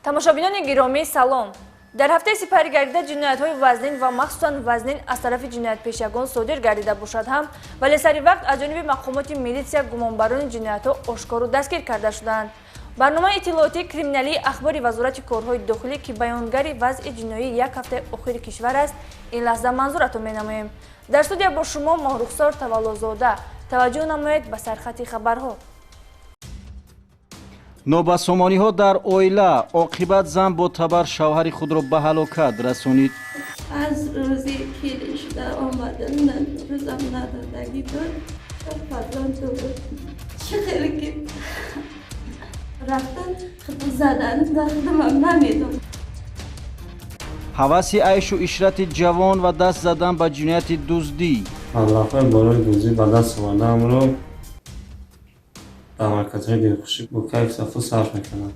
тамошобинон гиромии салом. дар ҳафтаи сипаҳригарда ҷиноятҳои вазнин ва махсусан вазнин аз тарафи ҷиноятпешагон содир гардида бошад ҳам, вале сари вақт аз ҷониби мақомоти милитсия гумонбарони ҷиноятҳо ошкору дастгир карда шуданд. барномаи иттилоотии криминалии ахбори вазорати корҳои дохилӣ ки баёнгари вазъи ҷиноии як ҳафтаи охири кишвар аст, ин лаҳза манзуратон менамоем. дар студия бо шумо моҳрухсор таваллузода. таваҷҷӯҳ намоед ба сархати хабарҳо. нобасомониҳо дар оила, оқибат зан бо табар шавҳари худро ба ҳалокат расонид. аз рӯзи келин шуда омадан рӯзам надодагӣ буд, фаrzand буд. чӣ хеле ки рафтан худро задан ва худамам намедонам. ҳаваси айшу ишрати ҷавон ва даст задан ба ҷинояти дуздӣ. маблағҳои барои дуздӣ ба даст овардаамро дар марказҳои дилхушӣ бо кайф сафу сарф мекунам.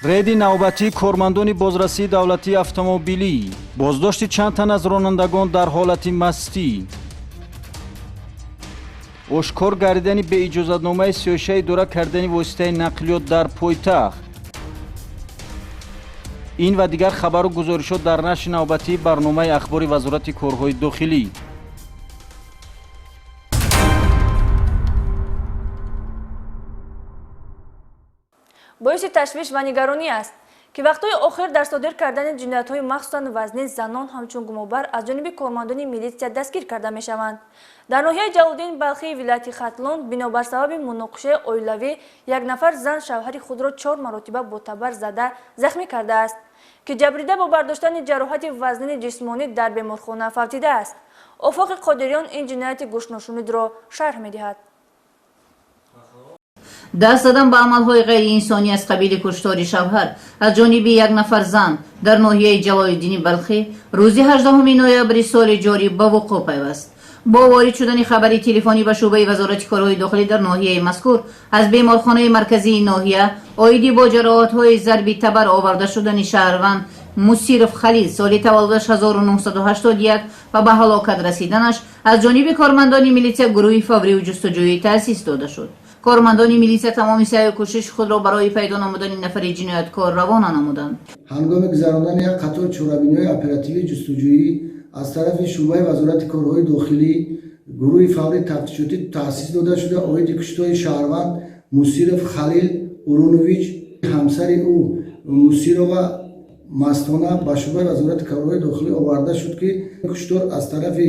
рейди навбатии кормандони бозрасии давлатии автомобилӣ, боздошти чанд тан аз ронандагон дар ҳолати мастӣ, ошкор гардидани беиҷозатномаи сиёҳшаи идора кардани воситаи нақлиёт дар пойтахт. ин ва дигар хабару гузоришот дар нашри навбатии барномаи ахбори вазорати корҳои дохилӣ. боиси ташвиш ва нигаронӣ аст, ки вақтҳои охир дар содир кардани ҷиноятҳои махсусан вазнин занон ҳамчун гумонбар аз ҷониби кормандони милитсия дастгир карда мешаванд. дар ноҳияи ҷалолиддин балхии вилояти хатлон бинобар сабаби муноқишаи оилавӣ як нафар зан шавҳари худро 4 маротиба бо табар зада захмӣ кардааст, ки ҷабрида бо бардоштани ҷароҳати вазнини ҷисмонӣ дар беморхона фавтидааст. офоқи қодириён ин ҷинояти гӯшношунидро шарҳ медиҳад. даст задан ба амалҳои ғайриинсонӣ аз қабили куштори шавҳар аз ҷониби як нафар зан дар ноҳияи ҷалолиддини балхӣ рӯзи 18 ноябри соли ҷорӣ ба вуқӯъ пайваст. бо ворид шудани хабари телефонӣ ба шӯъбаи вазорати корҳои дохилӣ дар ноҳияи мазкур аз беморхонаи марказии ноҳия оиди бо ҷароҳатҳои зарби табар оварда шудани шаҳрванд мусиров халил соли таваллудаш 1981 ва ба ҳалокат расиданаш аз ҷониби кормандони милитсия гурӯҳи фаврию ҷустуҷӯӣ таъсис дода шуд. кормандони милитсия тамоми саъю кӯшиши худро барои пайдо намудани нафари ҷинояткор равона намуданд. ҳангоми гузарондани як қатор чорабиниҳои оперативии ҷустуҷӯӣ аз тарафи шӯъбаи вазорати корҳои дохилӣ гурӯҳи фаври тафтишотӣ таъсис дода шуда оиди куштори шаҳрванд мусиров халил урунович ҳамсари ӯ мусирова мастона ба шӯъбаи вазорати корҳои дохилӣ оварда шуд, ки куштор аз тарафи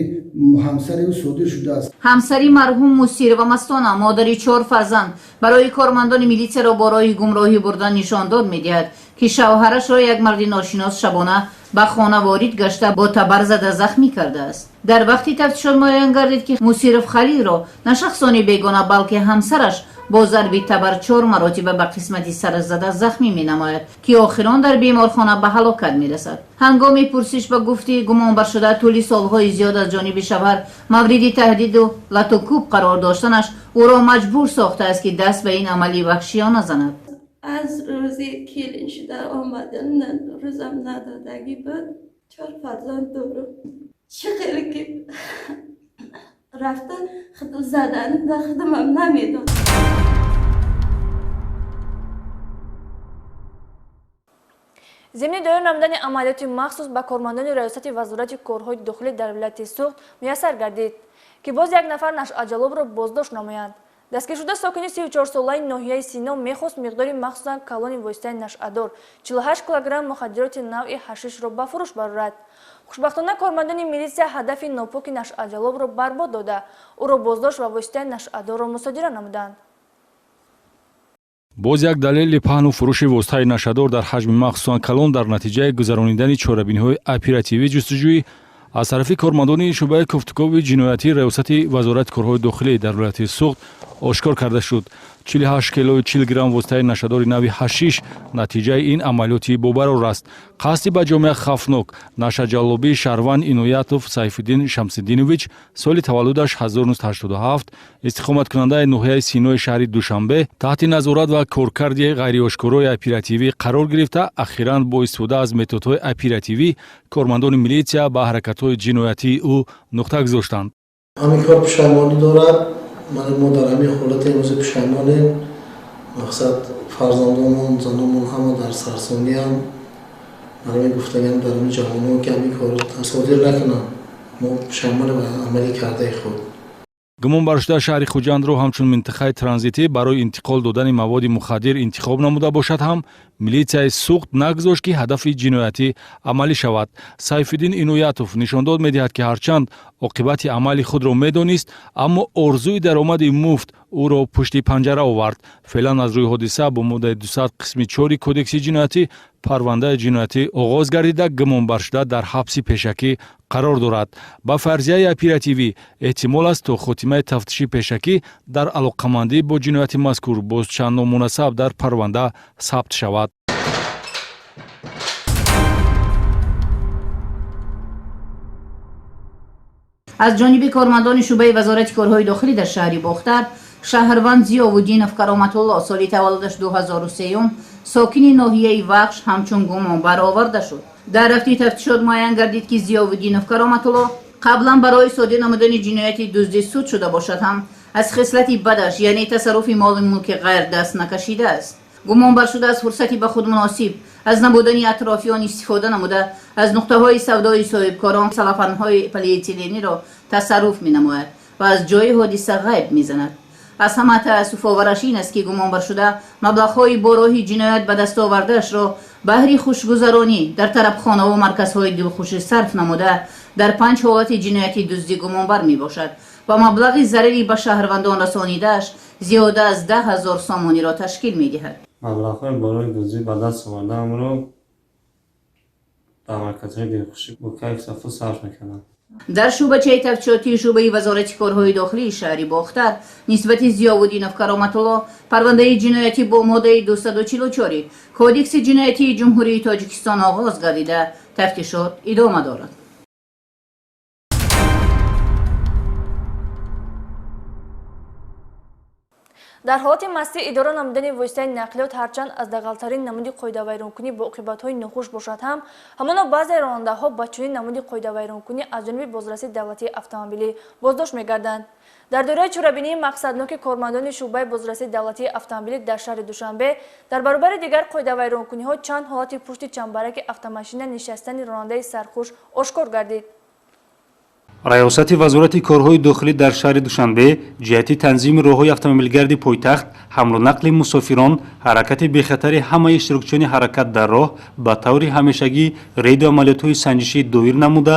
ҳамсари ӯ содир шудааст. ҳамсари марҳум мусирова мастона модари 4 фарзанд барои кормандони милитсияро бо роҳи гумроҳӣ бурдан нишондод медиҳад, ки шавҳарашро як марди ношинос шабона ба хона ворид гашта бо табар зада захмӣ кардааст. дар вақти тафтишот муайян гардид, ки мусиров халилро на шахсони бегона балки ҳамсараш бо зарби табар 4 маротиба ба қисмати сарзада захмӣ менамояд, ки охирон дар беморхона ба ҳалокат мерасад. ҳангоми пурсиш ба гуфти гумонбаршуда тӯли солҳои зиёд аз ҷониби шавҳар мавриди таҳдиду латукӯб қарор доштанаш ӯро маҷбур сохтааст, ки даст ба ин амали ваҳшиёна занад. аз рӯзи келин шуда омадан рӯзам надодагӣ буд, 4 фарзанд дорам. чӣ хеле ки рафтан худро задан ва худамам намедонам. зимни доир намудани амалиёти махсус ба кормандони раёсати вазорати корҳои дохилӣ дар вилояти Сугд муяссар гардид, ки боз як нафар нашъаҷалобро боздошт намоянд. дастгиршуда сокини 34-солаи ноҳияи Сино мехост миқдори махсусан калони воситаи нашъадор 48 килограмм мухаддироти навъи ҳашишро ба фурӯш барорад. хушбахтона кормандони милитсия ҳадафи нопоки нашъаҷалобро барбод дода, ӯро боздошт ва воситаи нашъадорро мусодира намуданд. боз як далели паҳну фурӯши воситаи нашъадор дар ҳаҷми махсусан калон дар натиҷаи гузарондани чорабиниҳои оперативии ҷустуҷӯӣ аз тарафи кормандони шӯъбаи куфтукови ҷиноятии раёсати вазорати корҳои дохилӣ дар вилояти Сугд ошкор карда шуд. 48 килои 40 грамм воситаи нашъадори нави ҳашиш натиҷаи ин амалиёти бобарор аст. қасди ба ҷомеа хафнок нашъаҷалобии шаҳрванд Иноятов Сайфиддин Шамсиддинович соли таваллудаш 1987 истиқоматкунандаи ноҳияи Синои шаҳри Душанбе таҳти назорат ва коркарди ғайриошкорои оперативӣ қарор гирифта ахиран бо истифода аз методҳои оперативӣ кормандони милитсия ба ҳаракатҳои ҷиноятии ӯ нуқта гузоштанд. ҳамин кор пушаймонӣ дорад. мо дар ҳамин ҳолати имрӯзи пушаймонем مقصد فرزندانمون زنانمون همه در سرسانی هم برای گفتگان در اون جوانان که همین کار صادر نکنن ما شامل و عملی کرده خود гумон бар шуда шаҳри хуҷандро ҳамчун минтақаи транзитӣ барои интиқол додани маводи мухаддир интихоб намуда бошад ҳам милитсияи суғд нагузошт ки ҳадафи ҷиноятӣ амалӣ шавад. Сайфиддин Иноятов нишон дод медиҳад ки ҳарчанд оқибати амали худро медонист, аммо орзуи даромади муфт ӯро пушти панҷара овард. Феълан аз рӯи ҳодиса бо моддаи 200 қисми 4 кодекси ҷиноятӣ парвандаи ҷиноятӣ оғоз гардида гумонбаршуда дар ҳабси пешакӣ қарор дорад. Ба фарзияи оперативӣ эҳтимол аст то хотимаи тафтиши пешакӣ дар алоқамандӣ бо ҷинояти мазкур боз чанд номунасаб дар парванда сабт шавад. از جانب کارمندان شعبه وزارت کارهای داخلی در شهر باختر، شهروند ضیاءالدین کرامت الله سال تولدش 2003 ساکن ناحیه وخش همچون گمان برآورده شد. در رفتی تفتیشات معین گردید که ضیاءالدین کرامت الله قبلا برای صادر نمودن جنایتی دزدی سود شده باشد هم از خصلت بدش یعنی تصرف مال ملک غیر دست نکشیده است. گمان بر شده از فرصتی به خود مناسب از نبودن اطرافیان استفاده نموده از نقطه های سودای صاحبکاران سلفن های پلی‌اتیلنی را تصرف می نماید و از جای حادثه غیب می زند. از همه تأسف آورش این است که گمان بر شده مبلغ های با راه جنایت به دست آورده‌اش را بهر خوشگذرانی در طربخانه و مرکزهای دلخوش صرف نموده در 5 حالت جنایتی دزدی گمان بر می باشد و مبلغ ضرری به شهروندان رسانیده‌اش زیاده از 10,000 سامانی را تشکیل می دهد. مبلغ‌های بالای دزدی به دست آورده‌ام رو در مرکزهای دلخوشی با کیف صفا صرف می‌کنم. در شعبه تفتیشاتی شعبه وزارت کارهای داخلی شهر باختر نسبت ضیاءالدین کرامت الله پرونده جنایتی با ماده 244 کودکس جنایتی جمهوری تاجیکستان آغاز گردیده تفتیشات ادامه دارد. در حالت مستی اداره نمودن واسطه نقلیات هرچند از دغلترین نمودی قاعده ویرانکنی با عاقبت‌های ناخوش باشد هم همانا بعضی راننده‌ها با چنین نمودی قاعده ویرانکنی از جانب بازرسی دولتی اتومبیلی بازداشت می‌گردند. در دوره چورابینی مقصدناک کارمندان شعبه بازرسی دولتی اتومبیلی در شهر دوشنبه در برابر دیگر قاعده ویرانکنی‌ها چند حالت پشت چنبرک اتوماشین نشستن راننده سرخوش آشکار گردید. риёсати вазорати корҳои дохилӣ дар шаҳри душанбе ҷиҳати танзими роҳҳои автомобилгарди пойтахт ҳамлу нақли мусофирон ҳаракати бехатари ҳамаи иштирокчиёни ҳаракат дар роҳ ба таври ҳамешагӣ рейду амалиётҳои санҷишӣ доир намуда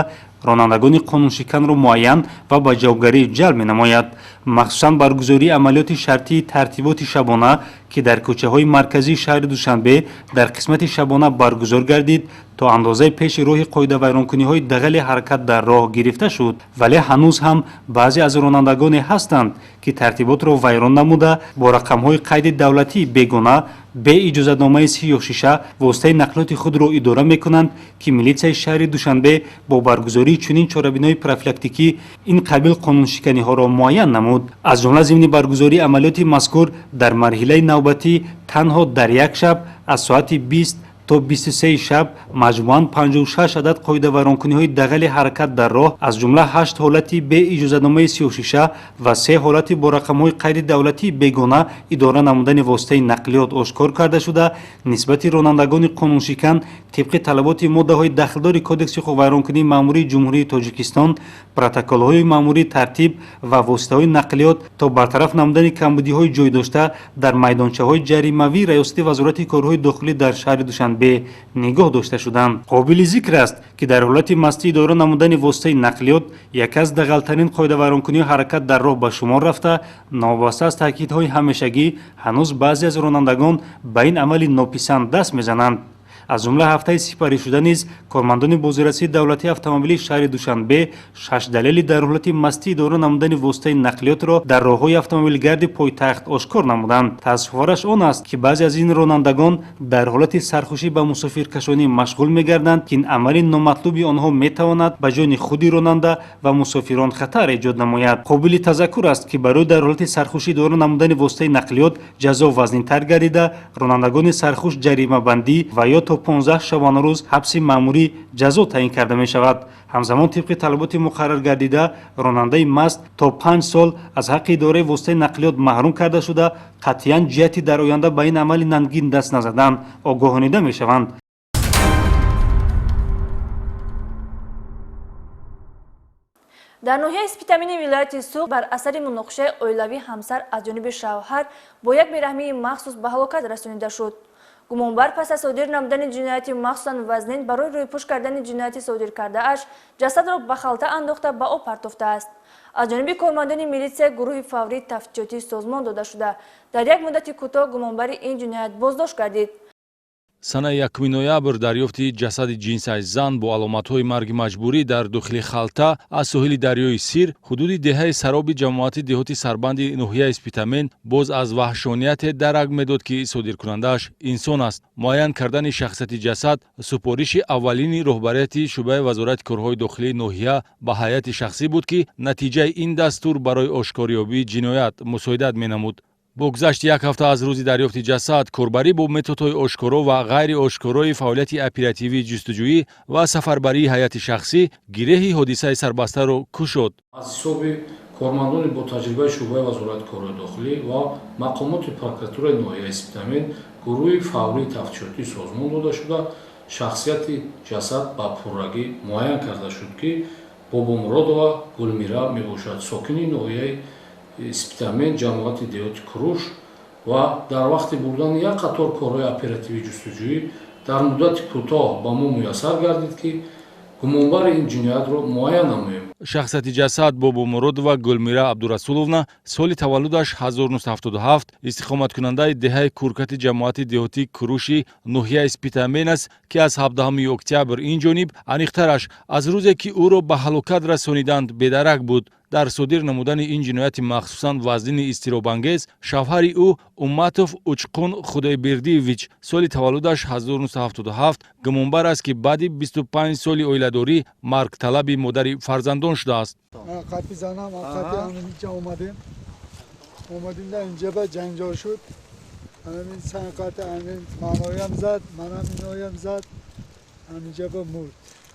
ронандагони қонуншиканро муайян ва ба ҷавобгарӣ ҷалб менамояд. махсусан баргузории амалиёти шартии тартиботи шабона ки дар кӯчаҳои марказии шаҳри душанбе дар қисмати шабона баргузор гардид то андозаи пеши роҳи қоидавайронкуниҳои дағали ҳаракат дар роҳ гирифта шуд, вале ҳанӯз ҳам баъзе аз ронандагоне ҳастанд ки тартиботро вайрон намуда бо рақамҳои қайди давлатии бегона бе иҷозатномаи сиёҳшиша воситаи нақлиёти худро идора мекунанд ки милитсияи шаҳри душанбе бо баргузории чунин чорабинои профилактикӣ ин қабил қонуншиканиҳоро муайян намуд. аз ҷумла зимни баргузории амалиёти мазкур дар марҳилаи навбатӣ танҳо дар як шаб аз соати 20 то 23 шаб маҷмуан 56 адад қоидавайронкуниҳои дағали ҳаракат дар роҳ аз ҷумла 8 ҳолати бе иҷозатномаи сиёҳшиша ва 3 ҳолати бо рақамҳои қайди давлатии бегона идора намудани воситаи нақлиёт ошкор карда шуда нисбати ронандагони қонуншикан тибқи талаботи моддаҳои дахлдори кодекси вайронкунии маъмурии ҷумҳурии Тоҷикистон протоколҳои маъмурии тартиб ва воситаҳои нақлиёт то бартараф намудани камбудиҳои ҷойдошта дар майдончаҳои ҷаримавии раёсати вазорати корҳои дохилӣ дар шаҳри душанбе нигоҳ дошта шуданд. қобили зикр аст ки дар ҳолати мастӣ идора намудани воситаи нақлиёт яке аз дағалтарин қоидавайронкунии ҳаракат дар роҳ ба шумор рафта новобаста аз таъкидҳои ҳамешагӣ ҳанӯз баъзе аз ронандагон ба ин амали нописанд даст мезананд. аз ҷумла ҳафтаи сипаришуда низ кормандони бозирасии давлатии автомобилии шаҳри душанбе 6 далели дар ҳолати мастӣ идора намудани воситаи нақлиётро дар роҳҳои автомобилгарди пойтахт ошкор намуданд. таъссуфораш он аст ки баъзе аз ин ронандагон дар ҳолати сархушӣ ба мусофиркашонӣ машғул мегарданд ки ин амали номатлуби онҳо метавонад ба ҷони худи ронанда ва мусофирон хатар эҷод намояд. қобили тазаккур аст ки барои дар ҳолати сархушӣ идора намудани воситаи нақлиёт ҷазо вазнинтар гардида ронандагони сархуш ҷаримабандӣ ва ё то تا 15 شبانه روز حبس مأموری جزا تعیین کرده می شود. همزمان طبق طلبات مقرر گردیده راننده مست تا 5 سال از حق اداره واسطه نقلیات محروم کرده شده، قطعاً جهتی در آینده به این عمل ننگین دست نزدن آگاهانیده می شوند. در ناحیه اسپیتامین ولایت سوغد بر اثر مناقشه اویلوی همسر از جانب شوهر با یک بیرحمی مخصوص به هلاکت رسانیده شد. گمانبر پس از صادر نمودن جنایت مخصوصاً وزنین برای رویپوش کردن جنایت صادر کرده اش جسد را به خلطه انداخته به آب پرتافته است. از جانب کارمندان میلیسیا گروه فوری تفتیشاتی سازمان داده شده در یک مدت کوتاه گمانبر این جنایت بازداشت گردید. санаи 1 ноябр дарёфти ҷасади ҷинсияи зан бо аломатҳои марги маҷбурӣ дар дохили халта аз соҳили дарёи сир ҳудуди деҳаи сароби ҷамоати деҳоти сарбанди ноҳияи спитамен боз аз ваҳшонияте дарак медод ки содиркунандааш инсон аст. муайян кардани шахсияти ҷасад супориши аввалини роҳбарияти шӯъбаи вазорати корҳои дохилии ноҳия ба ҳайати шахсӣ буд ки натиҷаи ин дастур барои ошкориёбии ҷиноят мусоидат менамуд. бо гузашти як ҳафта аз рӯзи дарёфти ҷасад корбарӣ бо методҳои ошкоро ва ғайри ошкорои фаъолияти оперативии ҷустуҷӯӣ ва сафарбарии ҳайати шахсӣ гиреҳи ҳодисаи сарбастаро кушод. аз ҳисоби кормандони бо таҷрибаи шӯъбаи вазорати корҳои дохилӣ ва мақомоти прокуратураи ноҳияи спитамен гурӯҳи фаврии тафтишотии созмон дода шуда шахсияти ҷасад ба пуррагӣ муайян карда шуд ки бобомуродова гулмира мебошад, сокини ноҳияи спитамен ҷамоати деҳоти куруш ва дар вақти бурдани як қатор корҳои оперативии ҷустуҷӯӣ дар муддати кӯтоҳ ба мо муяссар гардид ки гумонбари ин ҷиноятро муайян намоем. шахсияти ҷасад бобомуродова гулмира абдурасуловна соли таваллудаш 1977 истиқоматкунандаи деҳаи куркати ҷамоати деҳотии куруши ноҳияи спитамен аст ки аз 17 октябр инҷониб аниқтараш аз рӯзе ки ӯро ба ҳалокат расониданд бедарак буд. дар содир намудани ин ҷинояти махсусан вазнини изтиробангез шавҳари ӯ умматов учқун худойбердиевич соли таваллудаш 1977 гумонбар аст ки баъди 25 соли оиладорӣ маргталаби модари фарзандон шудааст. қапи занам қапи аминҷа омадим дар инҷа ба ҷанҷол шуд. амин санқати амин маноям зад, манам иноям зад, аминҷа ба мурд.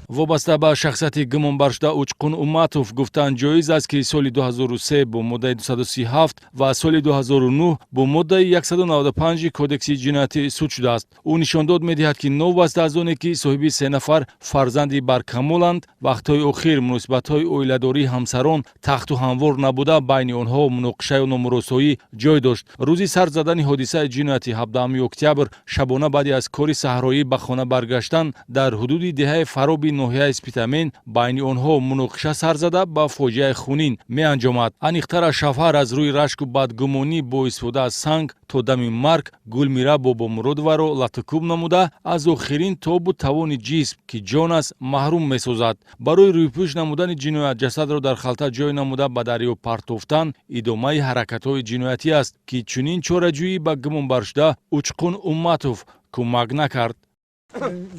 вобаста ба шахсияти гумонбаршуда учқун умматов гуфтанд ҷоиз аст ки соли 2003 бо моддаи 237 ва соли 2009 бо моддаи 195 кодекси ҷиноятӣ суд шудааст. ӯ нишондод медиҳад ки новости аз оне ки соҳиби 3 нафар фарзанди баркамоланд вақтҳои охир муносибатҳои оиладории ҳамсарон тахту ҳамвор набуда байни онҳо муноқишаю номуросоӣ ҷой дошт. рӯзи сар задани ҳодисаи ҷиноятӣ 17 октябр шабона баъди аз кори саҳроӣ ба хона баргаштан дар ҳудуди деҳаи фароби ноҳияи спитамен байни онҳо муноқиша сар зада ба фоҷиаи хунин меанҷомад. аниқтараш шавҳар аз рӯи рашку бадгумонӣ бо истифода аз санг то дами марг гулмира бобомуродоваро латукуб намуда аз охирин тобу тавони ҷисм ки ҷон аст маҳрум месозад. барои рӯйпӯш намудани ҷиноят ҷасадро дар халта ҷой намуда ба дарё партофтан идомаи ҳаракатҳои ҷиноятӣ аст ки чунин чораҷӯӣ ба гумонбаршуда учқун умматов кӯмак накард.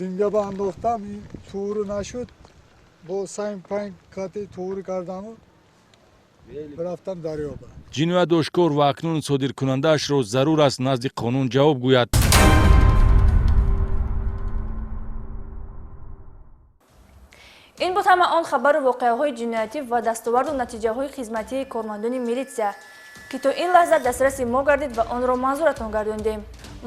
линга ба андохтам ин тууру нашуд бо сайн панҷ қати тууру кардану рафтам дарёба. ҷиноят ошкор ва акнун содиркунандаашро зарур аст назди қонун ҷавоб гӯяд. ин буд ҳама он хабару воқеаҳои ҷиноятӣ ва дастоварду натиҷаҳои хизматии кормандони милитсия ки то ин лаҳза дастраси мо гардид ва онро манзуратон гардондем.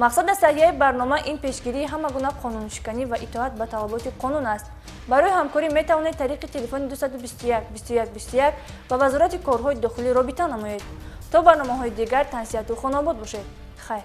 мақсад аз таҳияи барнома ин пешгирии ҳама гуна қонуншиканӣ ва итоат ба талаботи қонун аст. барои ҳамкорӣ метавонед тариқи телефони 221 21 21 ба вазорати корҳои дохилӣ робита намоед. то барномаҳои дигар тансияту хонобод бошед. хайр.